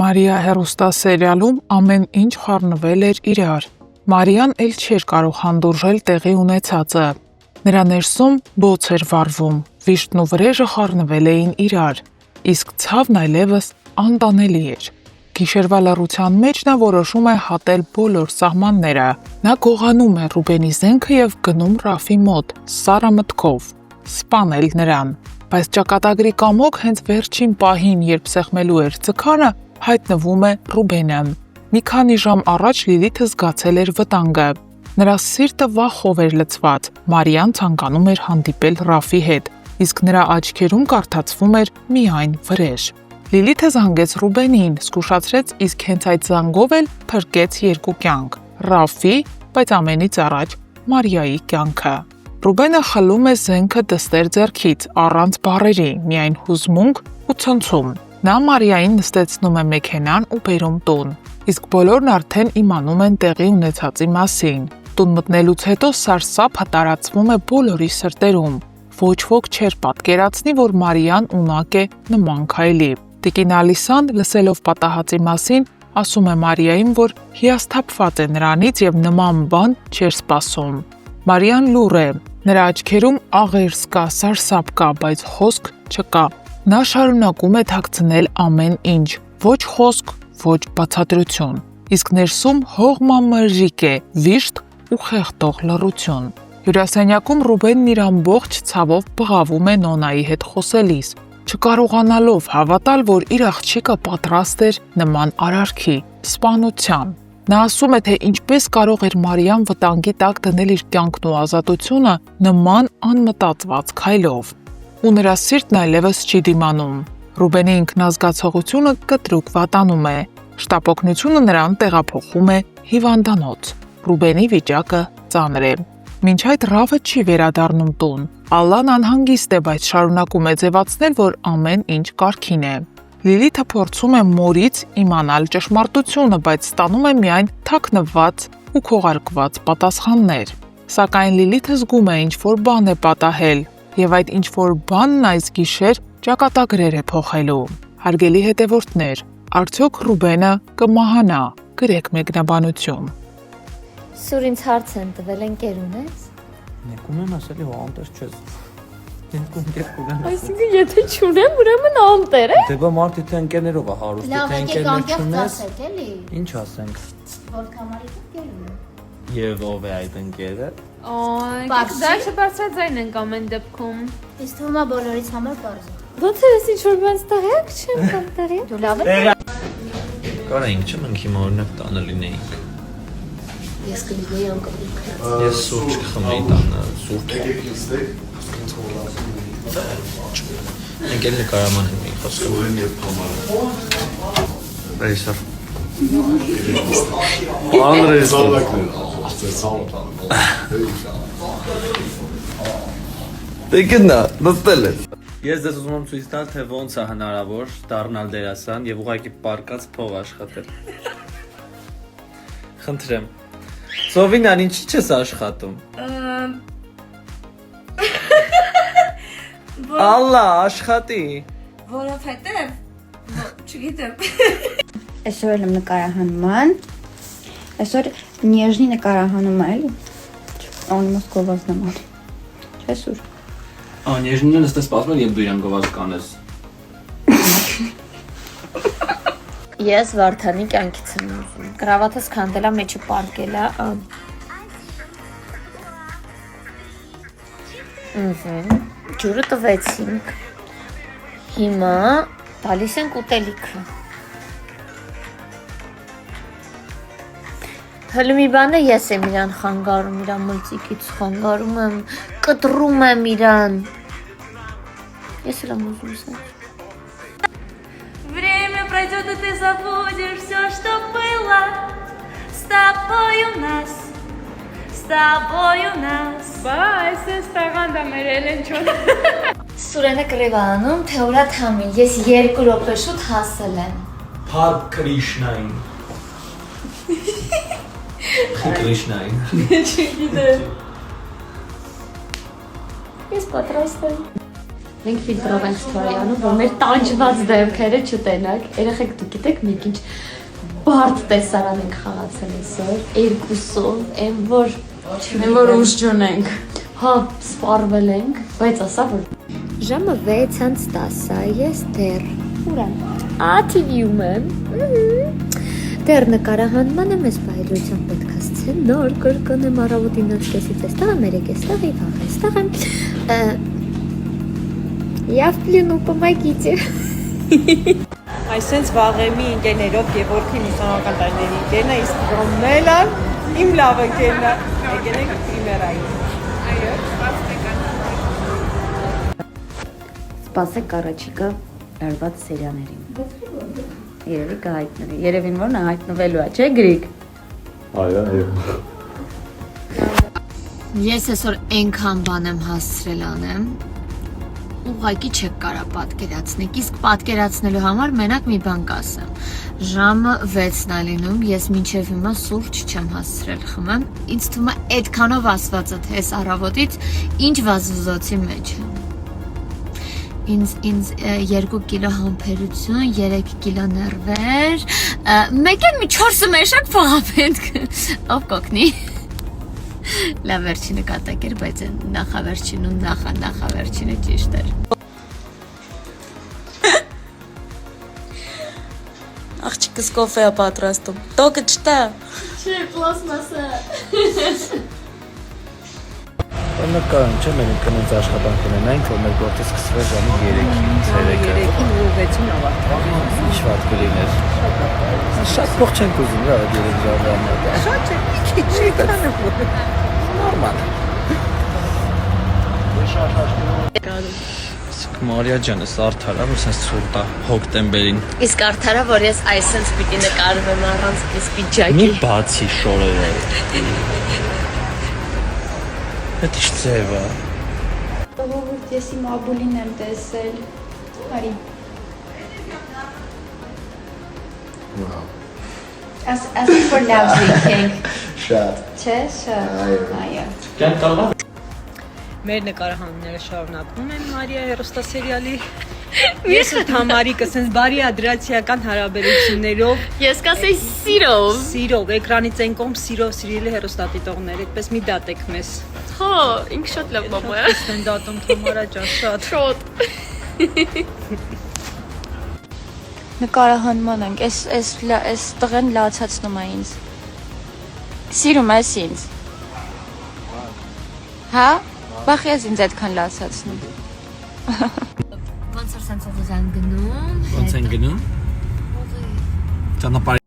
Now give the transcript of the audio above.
Մարիա հեռուստասերիալում ամեն ինչ խառնվել էր իրար։ Մարիան էլ չէր կարող հանդուրժել տեղի ունեցածը։ Նրա ներսում բոց էր վառվում, վիշտն ու վրեժը խառնվել էին իրար, իսկ ցավն այլևս անտանելի էր։ Գիշերվա լռության մեջ նա որոշում է հատել բոլոր սահմանները։ Նա գողանում է Ռուբենի զենքը եւ գնում Ռաֆի մոտ, սառը մտքով սպանել նրան։ Բայց ճակատագրի կամոք հենց վերջին պահին, երբ սեղմելու էր ձգանը, հայտնվում է Ռուբենը։ Մի քանի ժամ առաջ Լիլիթը զգացել էր վտանգը։ Նրա սիրտը վախով էր լցված։ Մարիան ցանկանում էր հանդիպել Ռաֆի հետ, իսկ նրա աչքերում կարդացվում էր միայն վրեժ։ Լիլիթը զանգեց Ռուբենին, զգուշացրեց, իսկ հենց այդ զանգով էլ փրկեց երկու կյանք՝ Ռաֆի, բայց ամենից առաջ Մարիայի կյանքը։ Ռուբենը խլում է զենքը դստեր ձեռքից, առանց բառերի, միայն հուզմունք ու ցնցում։ Նա Մարիային նստեցնում է մեքենան ու բերում տուն, իսկ բոլորն արդեն իմանում են տեղի ունեցածի մասին։ Տուն մտնելուց հետո սարսափը տարածվում է բոլորի սրտերում։ Ոչ ոք չէր պատկերացնի, որ Մարիան ունակ է նման քայլի։ Տիկին Ալիսան, լսելով պատահածի մասին, ասում է Մարիային, որ հիասթափված է նրանից եւ նման բան չէր սպասում։ Մարիան լուռ է, նրա աչքերում աղերս կա, սարսափ կա, բայց խոսք չկա։ Նա շարունակում է թաքցնել ամեն ինչ, ոչ խոսք, ոչ բացատրություն, իսկ ներսում հողմամրրիկ է, վիշտ ու խեղդող լռություն։ Հյուրասենյակում Ռուբենն իր ամբողջ ցավով բղավում է Նոնայի հետ խոսելիս, չկարողանալով հավատալ, որ իր աղջիկը պատրաստ էր նման արարքի, սպանության։ Նա ասում է, թե ինչպես կարող էր Մարիան վտանգի տակ դնել իր կյանքն ու ազատությունը նման անմտածված քայլով։ Ու նրա սիրտն այլևս չի դիմանում։ Ռուբենի ինքնազգացողությունը կտրուկ վատանում է։ Շտապօգնությունը նրան տեղափոխում է հիվանդանոց։ Ռուբենի վիճակը ծանր է։ Մինչ այդ Ռավը չի վերադառնում տուն։ Ալլան անհանգիստ է, բայց շարունակում է ձևացնել, որ ամեն ինչ կարգին է։ Լիլիթը փորձում է մորից իմանալ ճշմարտությունը, բայց ստանում է միայն թաքնված ու քողարկված պատասխաններ։ Սակայն Լիլիթը զգում է ինչ-որ բան է պատահել, եւ այդ ինչ-որ բանն այս գիշեր ճակատագրեր է փոխելու։ Հարգելի հետևորդներ, արդյոք Ռուբենը կմահանա։ Գրեք մեկնաբանություն։ Սուր ինձ հարց են տվել, ընկեր ունես։ Ներկում եմ ասելի հո անտեր չես։ Ներկում ունեմ։ Այսինքն եթե չունեմ, ուրեմն անտեր է։ Դե բա մարդի թե ընկերներով է հարուստ, թե ընկերներ չունես։ էլի։ Ինչ ասենք։ Որ կամարի ընկեր ունեմ։ Եվ ով է այդ ընկերը։ Այ, դա չբարձրաձայն ենք ամեն դեպքում։ Իսկ թվում է բոլորից համար բարձր։ Ոնց է ինչ որ բան ստեղեք չեմ կամ տեղի։ Դու լավ ես։ Կարայինք չեմ ինքիմ օրինակ տանը լինեինք։ Ես կլինեի անկապիկ։ Ես սուրճ կխմեի տանը, սուրճ։ Ընկերները կարաման են մի խոսքը։ Ռեյսար։ Տեկնա, նստել ես։ Ես դες ուզում եմ ցույց տալ, թե ոնց է հնարավոր դառնալ դերասան եւ ուղղակի պարկած փող աշխատել։ Խնդրեմ։ Սովինան, ինչի՞ չես աշխատում։ Ալլա, աշխատի։ Որովհետև չգիտեմ։ Այսօր եմ նկարահանման։ Այսօր նեժնի նկարահանում է, էլի։ Անիմաս գովազդնամ։ Չէ՞ սուր։ Նեժնին նստես սպասում եմ, երբ դու իրան գովազ կանես։ Ես Վարդանի կյանքից եմ ուզում։ Կրավաթս քանդելա մեջը պարկելա։ Ջուրը տվեցինք։ Հիմա տալիս ենք ուտելիքը։ Հələ մի բանը ես եմ իրան խանգարում, իրան մլծիկից խանգարում եմ, կտրում եմ իրան։ Ես էլ եմ ուզում սա։ Время пройдет, и ты забудешь все, что было. С тобой у нас, с тобой у нас. Բայց ես տաղանդա մեր Էլենչոն։ Սուրենը կրևանում, թե ուրա թամի, ես 2 րոպե շուտ հասել եմ։ Փար Կրիշնային։ Կրիշնային։ Չգիտեմ։ Ես պատրաստ եմ։ Մենք ֆիլտրով ենք ստորյանում, որ մեր տանջված դեմքերը չտենակ։ Երեխեք դուք գիտեք մենք ինչ բարդ տեսարան ենք խաղացել այսօր, երկուսով, այն որ ուժ չունենք։ Հա, սպառվել ենք, բայց ասա որ ժամը 6:10-ա, ես դեռ ուր եմ։ TV-ում եմ։ Դեռ նկարահանման եմ, ես բայրությամբ պետք է ասել, նոր կրկնեմ առավոտին 9:30-ից էստեղ եմ, 3:00-ից եւ վաղ էստեղ եմ։ Я в плену, помогите. Այսենց վաղեմի ընկերներով Գևորգին ուսանողական տարիների ընկերն է, իսկ Ռոմելը իմ լավ ընկերն է։ Եկեք պրիմերային։ Այո, Սպասեք առաջիկա արված սերիաներին։ Երևի կհայտնվի։ Երևին որ նա հայտնվելու է, չէ՞ Գրիգ։ Այո։ Ես այսօր այնքան բան եմ հասցրել անեմ, ուղղակի չեք կարա պատկերացնեք, իսկ պատկերացնելու համար մենակ մի բան կասեմ։ Ժամը 6-ն է լինում, ես մինչև հիմա սուրճ չեմ հասցրել խմեմ, ինձ թվում է այդքանով ասվածը թե այս առավոտից ինչ վազվզոցի մեջ եմ։ Ինձ 2 կիլո համբերություն, 3 կիլո ներվեր, մեկ էլ մի 4 մեշակ փողա պետք, ով կոգնի։ Լավ վերջինը կատակ էր, բայց նախավերջին ու նախավերջինը ճիշտ էր։ Աղջիկս կոֆե է պատրաստում։ Տոկը չտա։ Չէ, պլաստմասը։ Նկարում չէ, մենք կնոց աշխատանք ունենանք, որ մեր գործը սկսվեց ժամը 3-ին, ցերեկը։ 3-ին ու 6-ին ավարտվեց։ Ինչ վատ կլիներ։ Շատ փող չենք ուզում, դա 3 ժամը։ Շատ չէ, մի քիչ չկանը որ։ Նորմալ։ Մարիա ջան, էս արդարա, որ սենց ցուրտ է հոկտեմբերին։ Իսկ արդարա, որ ես այսպես պիտի նկարվեմ առանց այս Մի պիջակի։ բացի շորերը։ Դա ի՞նչ ձև է։ Ողորդ ես իմ աբուլին եմ տեսել։ Արի։ Wow. As for love drinking. Շատ։ Չէ, շատ։ Այո։ Կյանք կարող է։ Մեր նկարահանումները շարունակվում են Մարիա հերոստասերիալի։ Ես ու Թամարիկը սենց բարի ադրացիական հարաբերություններով Ես կասեի սիրով։ Սիրով, էկրանից են կողմ սիրով սիրելի հերոստատիտողներ, այդպես մի դատեք մեզ։ Հա, ինք շատ լավ մամա է։ Ես են դատում Թամարա ջան, շատ։ Շոտ։ Նկարահանման ենք, այս տղեն լացացնում է ինձ։ Սիրում ես ինձ։ Հա? Բախ ես ինձ այդքան լացացնում։ Ոնց որ սենց ուղղ են գնում։ Ոնց են գնում։ Ճանապարհ